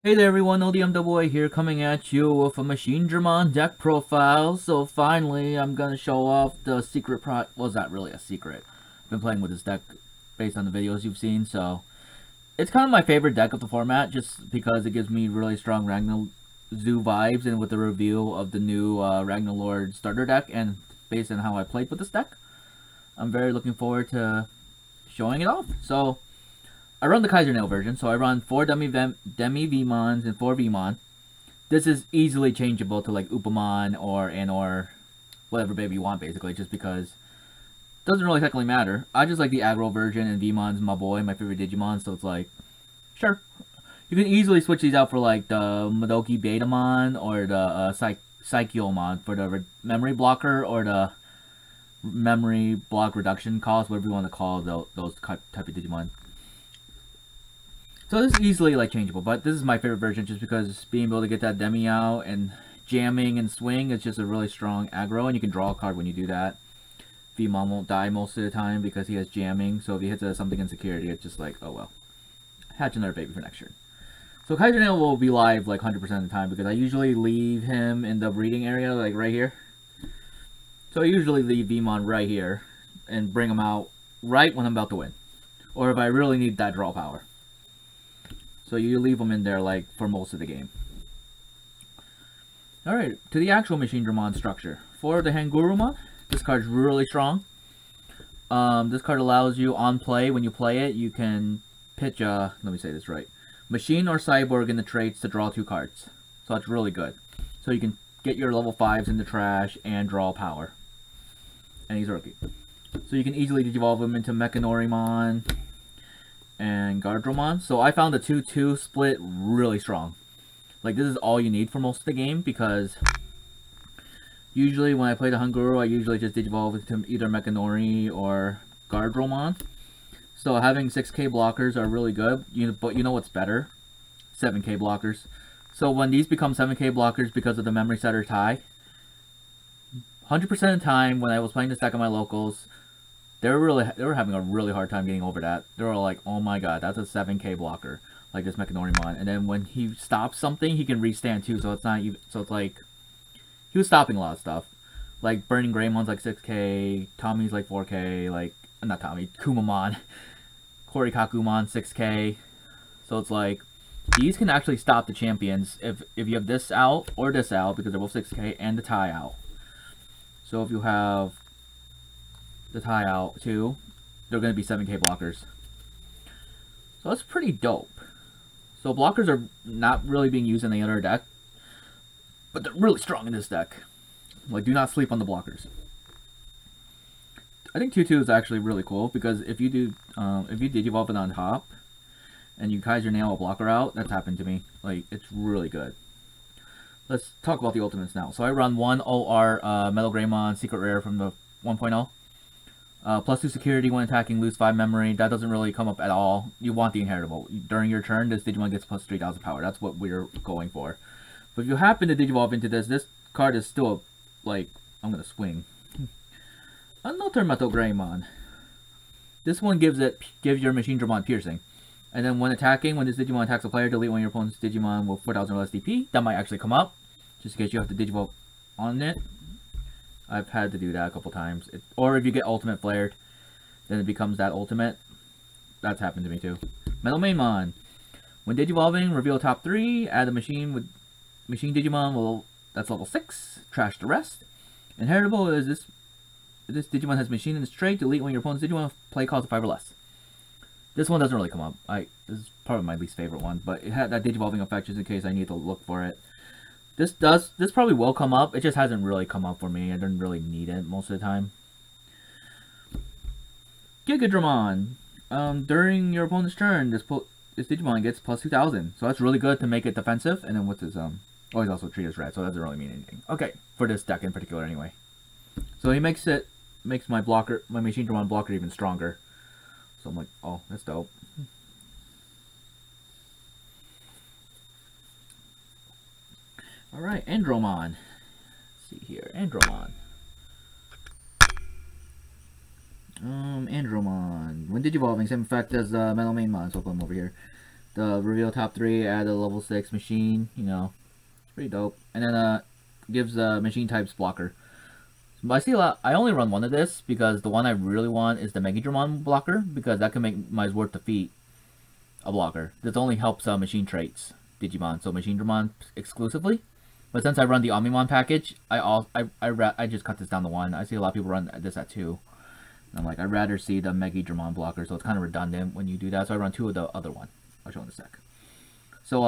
Hey there everyone, ODM here coming at you with a Machinedramon deck profile. So finally, I'm gonna show off the secret well, it's not really a secret. I've been playing with this deck based on the videos you've seen, so it's kind of my favorite deck of the format just because it gives me really strong Ragnar Zoo vibes, and with the review of the new Ragnar Lord starter deck and based on how I played with this deck, I'm very looking forward to showing it off. So I run the Kaiser nail version, so I run 4 Demi Vmons and 4 Vmon. This is easily changeable to like Upamon or whatever baby you want, basically, just because it doesn't really technically matter. I just like the aggro version, and Vmon's my boy, my favorite Digimon, so it's like, sure. You can easily switch these out for like the Madoki Betamon or the Psychomon for the memory blocker or the memory block reduction cost, whatever you want to call those type of Digimon. So this is easily like changeable, but this is my favorite version just because being able to get that Demi out and jamming and swing is just a really strong aggro, and you can draw a card when you do that. Vmon won't die most of the time because he has jamming, so if he hits something in security, it's just like, oh well. Hatch another baby for next turn. So Kaiser Nail will be live like 100% of the time because I usually leave him in the breeding area, like right here. So I usually leave Vmon right here and bring him out right when I'm about to win. Or if I really need that draw power. So you leave them in there like for most of the game. Alright, to the actual Machinedramon structure. For the Hangurumon, this card's really strong. This card allows you on play, when you play it, you can pitch a, let me say this right, Machine or Cyborg in the traits to draw 2 cards. So that's really good. So you can get your level 5s in the trash and draw power. And he's rookie. So you can easily evolve him into Machinedramon and Gigadromon. So I found the 2-2 split really strong. Like, this is all you need for most of the game, because usually when I play the Hanguru, I usually just evolve into either Machinedramon or Gigadromon. So having 6k blockers are really good, but you know what's better? 7k blockers. So when these become 7k blockers because of the memory setter tie, 100% of the time when I was playing this deck on my locals, they were having a really hard time getting over that. They were like, oh my god, that's a 7k blocker, like this Machinedramon. And then when he stops something, he can restand too, so it's not even, so it's like, he was stopping a lot of stuff. Like Burning Greymon's like 6k, Tommy's like 4k, like, not Tommy, Kumamon, Korikakumon 6k. So it's like, these can actually stop the champions if you have this out or this out, because they're both 6k, and the tie out. So if you have the tie out too, they're going to be 7k blockers. So that's pretty dope. So blockers are not really being used in the other deck, but they're really strong in this deck. Like, do not sleep on the blockers. I think 2-2 is actually really cool, because if you do, if you Digivolve it on top, and you Kaiser Nail a blocker out, that's happened to me. Like, it's really good. Let's talk about the ultimates now. So I run 1 OR Metal Greymon Secret Rare from the 1.0. +2 security when attacking, lose 5 memory. That doesn't really come up at all. You want the inheritable. During your turn, this Digimon gets plus 3,000 power. That's what we're going for. But if you happen to Digivolve into this card is still, like, I'm going to swing. Another Metal Greymon. This one gives your Machinedramon piercing. And then when attacking, when this Digimon attacks a player, delete one of your opponent's Digimon with 4,000 or less DP. That might actually come up, just in case you have to Digivolve on it. I've had to do that a couple times. Or if you get ultimate flared, then it becomes that ultimate. That's happened to me too. Metal Mainmon. When Digivolving, reveal top 3, add a machine with Machine Digimon, that's level 6, trash the rest. Inheritable is this Digimon has machine in its trait, delete one of your opponent's Digimon with play cost of 5 or less. This one doesn't really come up. This is probably my least favorite one, but it had that Digivolving effect just in case I need to look for it. This probably will come up. It just hasn't really come up for me. I didn't really need it most of the time. Gigadromon. During your opponent's turn, this Digimon gets plus 2,000. So that's really good to make it defensive. And then what's his oh, he's also treated as red, so that doesn't really mean anything. Okay, for this deck in particular anyway. So he makes my Machinedramon blocker even stronger. So I'm like, oh, that's dope. Alright, Andromon. Let's see here. Andromon. Andromon. When Digivolving, same effect as Metal Mainmon, so I'll put him over here. The reveal top 3, add a level 6 machine, you know, it's pretty dope. And then gives machine types blocker. But I see a lot. I only run one of this because the one I really want is the Machinedramon blocker, because that can make my Zwart defeat a blocker. This only helps machine traits Digimon, so Machinedramon exclusively. But since I run the Omnimon package, I just cut this down to 1. I see a lot of people run this at 2. And I'm like, I'd rather see the Machinedramon blocker, so it's kind of redundant when you do that. So I run 2 of the other one. I'll show in a sec. So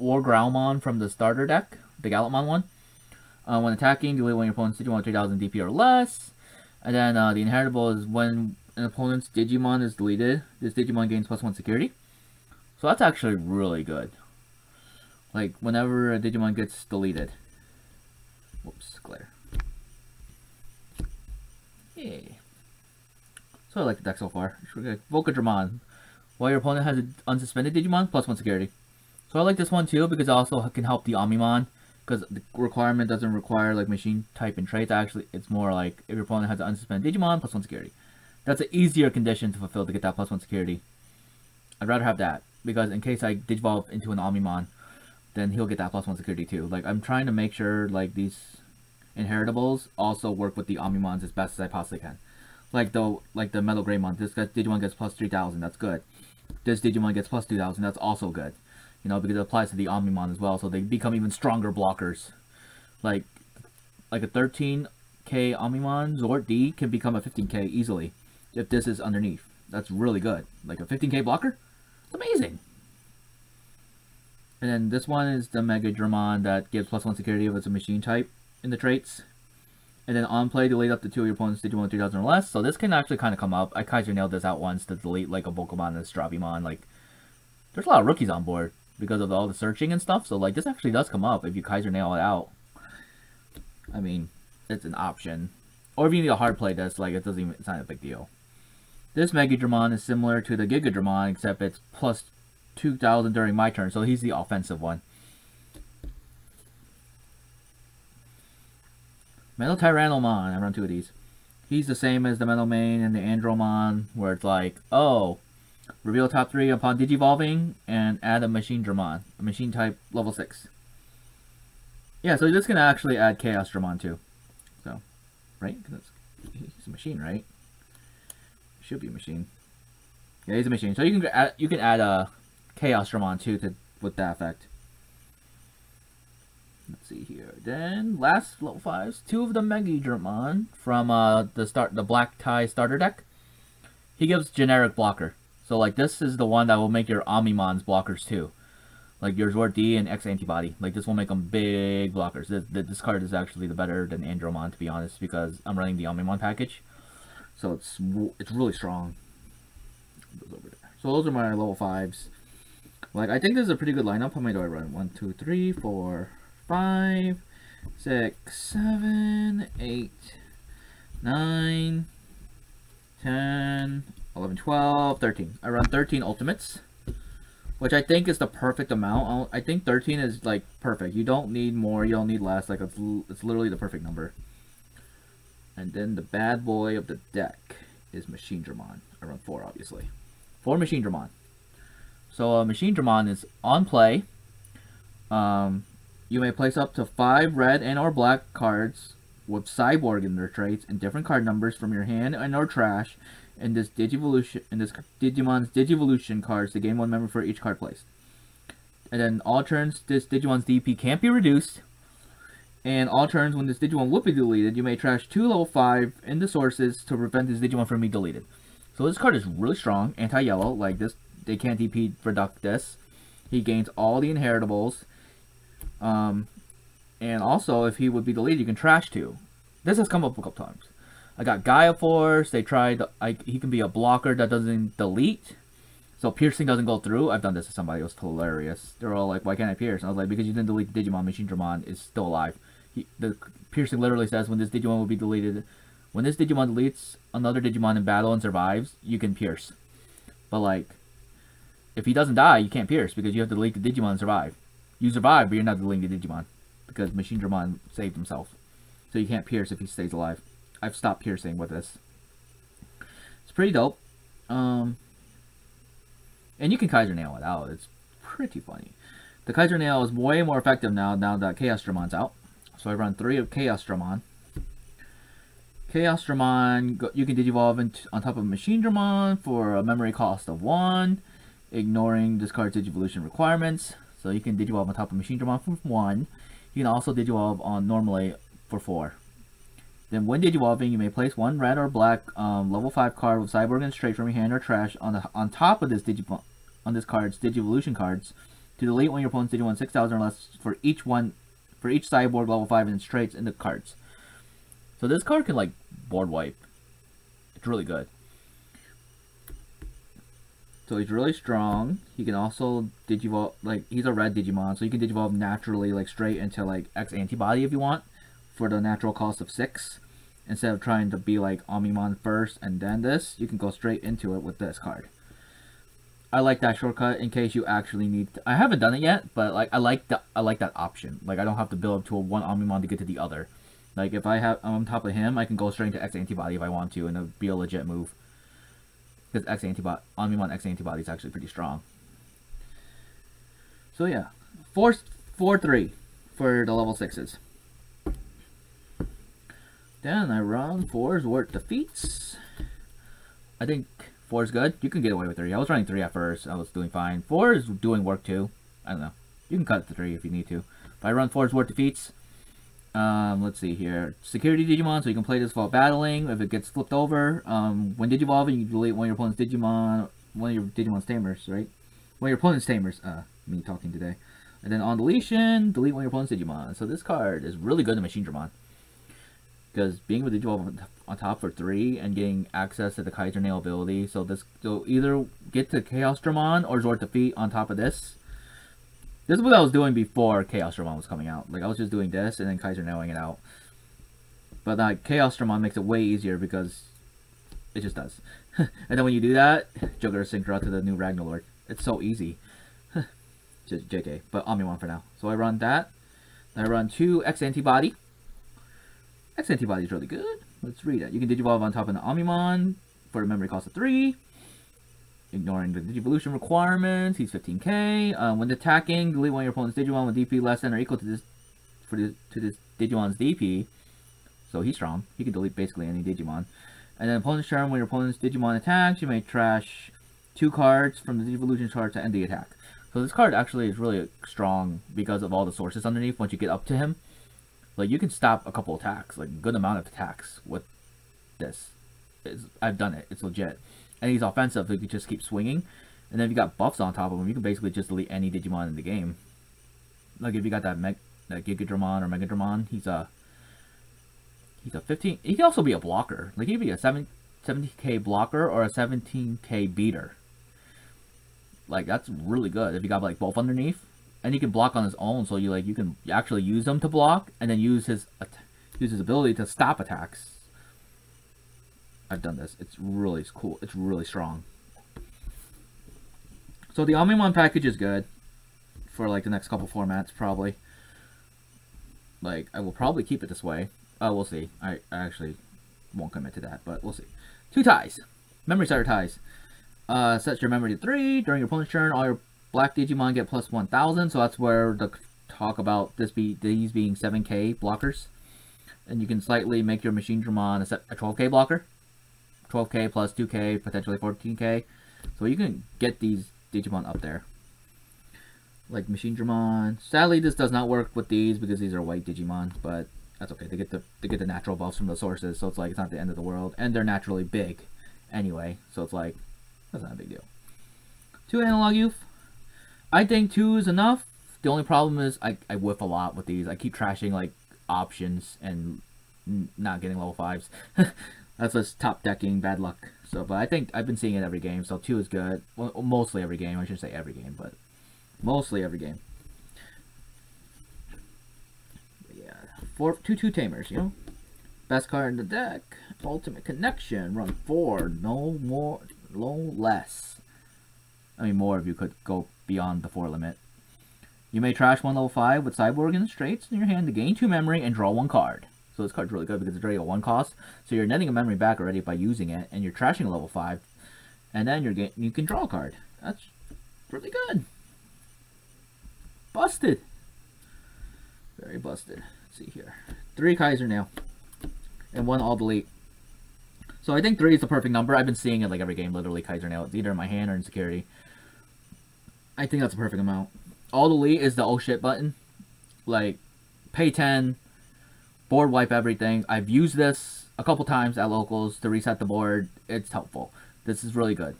Wargraumon from the starter deck, the Gallantmon one. When attacking, delete when your opponent's Digimon 3000 DP or less. And then the inheritable is when an opponent's Digimon is deleted, this Digimon gains +1 security. So that's actually really good. Like, whenever a Digimon gets deleted. Whoops, glare. Yay. So I like the deck so far. Gigadromon. While your opponent has an unsuspended Digimon, +1 security. So I like this one too, because it also can help the Omnimon. Because the requirement doesn't require like machine type and traits. Actually, it's more like if your opponent has an unsuspended Digimon, +1 security. That's an easier condition to fulfill to get that +1 security. I'd rather have that, because in case I Digivolve into an Omnimon, then he'll get that +1 security too. Like, I'm trying to make sure like these inheritables also work with the Omnimons as best as I possibly can. Like the Metal Greymon, this Digimon gets +3000, that's good. This Digimon gets +2000, that's also good. You know, because it applies to the Omnimon as well, so they become even stronger blockers. Like a 13k Omnimon, Zwart D, can become a 15k easily, if this is underneath. That's really good. Like a 15k blocker? It's amazing! And then this one is the Gigadromon that gives +1 security if it's a machine type in the traits. And then on play, delete up to 2 of your opponent's Digimon 3000 or less, so this can actually kind of come up. I Kaiser nailed this out once to delete like a Pokemon and a Stravimon. Like, there's a lot of rookies on board because of all the searching and stuff, so like this actually does come up if you Kaiser nail it out. I mean, it's an option. Or if you need a hard play this, like it's not a big deal. This Machinedramon is similar to the Gigadromon, except it's +2000 during my turn, so he's the offensive one. Metal Tyrannomon, I run 2 of these. He's the same as the Metal Main and the Andromon, where it's like, oh, reveal top 3 upon Digivolving, and add a Machinedramon, a machine type level 6. Yeah, so this can actually add Chaosdramon too. So, right? He's a machine, right? Should be a machine. Yeah, he's a machine. So you can add a Chaosdramon too with that effect. Let's see here. Then last level 5s, 2 of the Machinedramon from the Black Tie starter deck. He gives generic blocker. So like this is the one that will make your Omnimons blockers too. Like your Zwart D and X Antibody. Like this will make them big blockers. This card is actually the better than Andromon, to be honest, because I'm running the Omnimon package. So it's really strong. So those are my level 5s. Like, I think this is a pretty good lineup. How many do I run? 1, 2, 3, 4, 5, 6, 7, 8, 9, 10, 11, 12, 13. I run 13 ultimates, which I think is the perfect amount. I think 13 is like perfect. You don't need more, you don't need less. Like it's literally the perfect number. And then the bad boy of the deck is Machinedramon. I run 4, obviously. 4 Machinedramon. So Machinedramon is on play. You may place up to 5 red and or black cards with Cyborg in their traits and different card numbers from your hand and or trash in this Digivolution Digimon's Digivolution cards to gain 1 memory for each card placed. And then all turns this Digimon's DP can't be reduced. And all turns when this Digimon would be deleted, you may trash 2 level 5 in the sources to prevent this Digimon from being deleted. So this card is really strong, anti-yellow, like this, they can't DP reduct this. He gains all the inheritables. And also, if he would be deleted, you can trash 2. This has come up a couple times. I got Gaia Force, they tried, he can be a blocker that doesn't delete. So piercing doesn't go through. I've done this to somebody, it was hilarious. They're all like, why can't I pierce? And I was like, because you didn't delete the Digimon, Machinedramon is still alive. The piercing literally says when this Digimon will be deleted. When this Digimon deletes another Digimon in battle and survives, you can pierce. But like, if he doesn't die, you can't pierce because you have to delete the Digimon and survive. You survive, but you're not deleting the Digimon because Machinedramon saved himself. So you can't pierce if he stays alive. I've stopped piercing with this. It's pretty dope. And you can Kaiser Nail it out. It's pretty funny. The Kaiser Nail is way more effective now that Chaosdramon's out. So I run 3 of Chaosdramon. Chaosdramon, you can Digivolve on top of Machinedramon for a memory cost of 1, ignoring discard Digivolution requirements. So you can Digivolve on top of Machinedramon for 1. You can also Digivolve on normally for 4. Then when Digivolving, you may place 1 red or black level 5 card with Cyborg and Straight from your hand or trash on top of this card's Digivolution cards to delete when your opponent's Digimon 6,000 or less for each Cyborg level 5 and Straights in the cards. So this card can like board wipe. It's really good. So he's really strong. He can also Digivolve, like he's a red Digimon, so you can Digivolve naturally like straight into like X Antibody if you want for the natural cost of 6. Instead of trying to be like Omnimon first and then this, you can go straight into it with this card. I like that shortcut in case you actually need to, I haven't done it yet, but like I like that option. Like I don't have to build up to one Omnimon to get to the other. Like if I'm on top of him, I can go straight into X Antibody if I want to, and it'll be a legit move. Because Omnimon X Antibody is actually pretty strong. So yeah, 4-3 for the level 6s. Then I run 4's worth defeats. I think 4 is good. You can get away with 3. I was running 3 at first. I was doing fine. 4 is doing work too. I don't know. You can cut it to 3 if you need to. But I run 4's worth defeats. Let's see here. Security Digimon, so you can play this while battling. If it gets flipped over, when Digivolving, you delete one of your opponent's Digimon, one of your Digimon's Tamers, right? One of your opponent's Tamers. Me talking today. And then on deletion, delete one of your opponent's Digimon. So this card is really good in Machinedramon. Because being able to Digivolve on top for 3 and getting access to the Kaiser Nail ability, so either get to Chaosdramon or Zord Defeat on top of this. This is what I was doing before Chaosdramon was coming out. Like I was just doing this and then Kaiser Nailing it out. But like Chaosdramon makes it way easier because it just does. And then when you do that, Joker syncs out to the new Ragnarlord. It's so easy. Just JK, but Omnimon for now. So I run that. I run 2 X Antibody. X Antibody is really good. Let's read it. You can Digivolve on top of the Omnimon for a memory cost of 3. Ignoring the Digivolution requirements. He's 15k. When attacking, delete one of your opponent's Digimon with DP less than or equal to this Digimon's DP. So he's strong. He can delete basically any Digimon. And then opponent's turn, when your opponent's Digimon attacks, you may trash 2 cards from the Digivolution card to end the attack. So this card actually is really strong because of all the sources underneath once you get up to him. Like, you can stop a couple attacks, like, a good amount of attacks with this. I've done it. It's legit. And he's offensive, so you can just keep swinging. And then if you got buffs on top of him, you can basically just delete any Digimon in the game. Like, if you got that Gigadromon or Megadromon, he's a 15... He can also be a blocker. Like, he can be a 70k blocker or a 17k beater. Like, that's really good if you got, like, both underneath. And he can block on his own, so you can actually use them to block, and then use his ability to stop attacks. I've done this. It's really cool. It's really strong. So the Omnimon package is good for like the next couple formats, probably. Like, I will probably keep it this way. We'll see. I actually won't commit to that, but we'll see. 2 ties. Memory starter ties. Set your memory to 3. During your opponent's turn, all your Black Digimon get plus 1,000, so that's where the talk about these being 7k blockers. And you can slightly make your Machinedramon a 12k blocker. 12k plus 2k, potentially 14k. So you can get these Digimon up there. Like Machinedramon. Sadly, this does not work with these because these are white Digimon, but that's okay. They get the natural buffs from the sources, so it's like it's not the end of the world. And they're naturally big anyway, so it's like, that's not a big deal. 2 Analog Youth. I think 2 is enough. The only problem is I whiff a lot with these. I keep trashing like options and not getting level 5s. That's just top decking, bad luck. So, but I think I've been seeing it every game, so 2 is good. Well, mostly every game. I shouldn't say every game, but mostly every game. But yeah, 2 Tamers, you know? Best card in the deck. Ultimate Connection. Run 4. No more, no less. I mean, more if you could go beyond the 4 limit. You may trash 1 level 5 with Cyborg and Straights in your hand to gain 2 memory and draw 1 card. So this card's really good because it's already a 1 cost. So you're netting a memory back already by using it, and you're trashing a level 5. And then you can draw a card. That's Pretty good. Busted. Very busted. Let's see here. 3 Kaiser now. And 1 all delete. So I think 3 is the perfect number. I've been seeing it like every game, literally Kaiser now. It's either in my hand or in security. I think that's a perfect amount. All delete is the oh shit button. Like, pay 10, board wipe everything. I've used this a couple times at locals to reset the board. It's helpful. This is really good.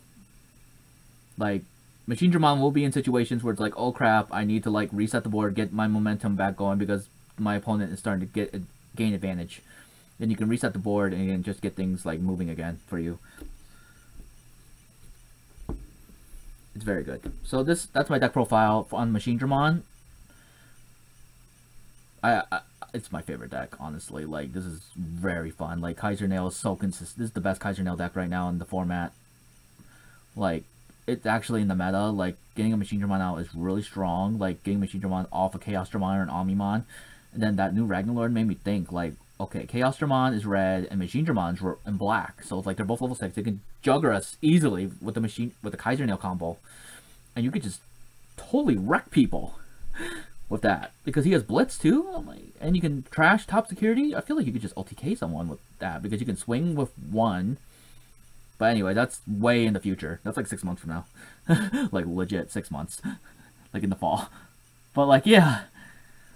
Like, Machinedramon will be in situations where it's like, oh crap, I need to like reset the board, get my momentum back going because my opponent is starting to gain advantage. Then you can reset the board and you can just get things like moving again for you. It's very good. So that's my deck profile on Machinedramon. It's my favorite deck, honestly. Like, this is very fun. Like, Kaiser Nail is so consistent. This is the best Kaiser Nail deck right now in the format. Like, it's actually in the meta. Like, getting a Machinedramon out is really strong. Like, getting Machinedramon off of Chaosdramon or an Omnimon. And then that new Ragnarlord made me think, like, okay, Chaosdramon is red and Machinedramon's in black. So it's like they're both level 6. They can jugger us easily with the Kaiser Nail combo. And you could just totally wreck people with that. Because he has Blitz too. And you can trash top security. I feel like you could just LTK someone with that. Because you can swing with 1. But anyway, that's way in the future. That's like 6 months from now. Like legit 6 months. Like in the fall. But like, yeah.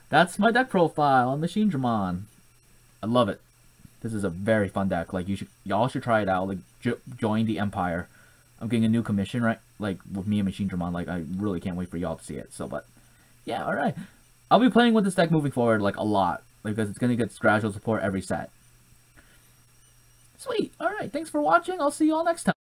That's my deck profile on Machinedramon. I love it. This is a very fun deck. Like, y'all should try it out. Like, join the Empire. I'm getting a new commission, right? Like, with me and Machinedramon. Like, I really can't wait for y'all to see it. So, but, yeah, alright. I'll be playing with this deck moving forward, like, a lot. Because it's going to get gradual support every set. Sweet. Alright, thanks for watching. I'll see you all next time.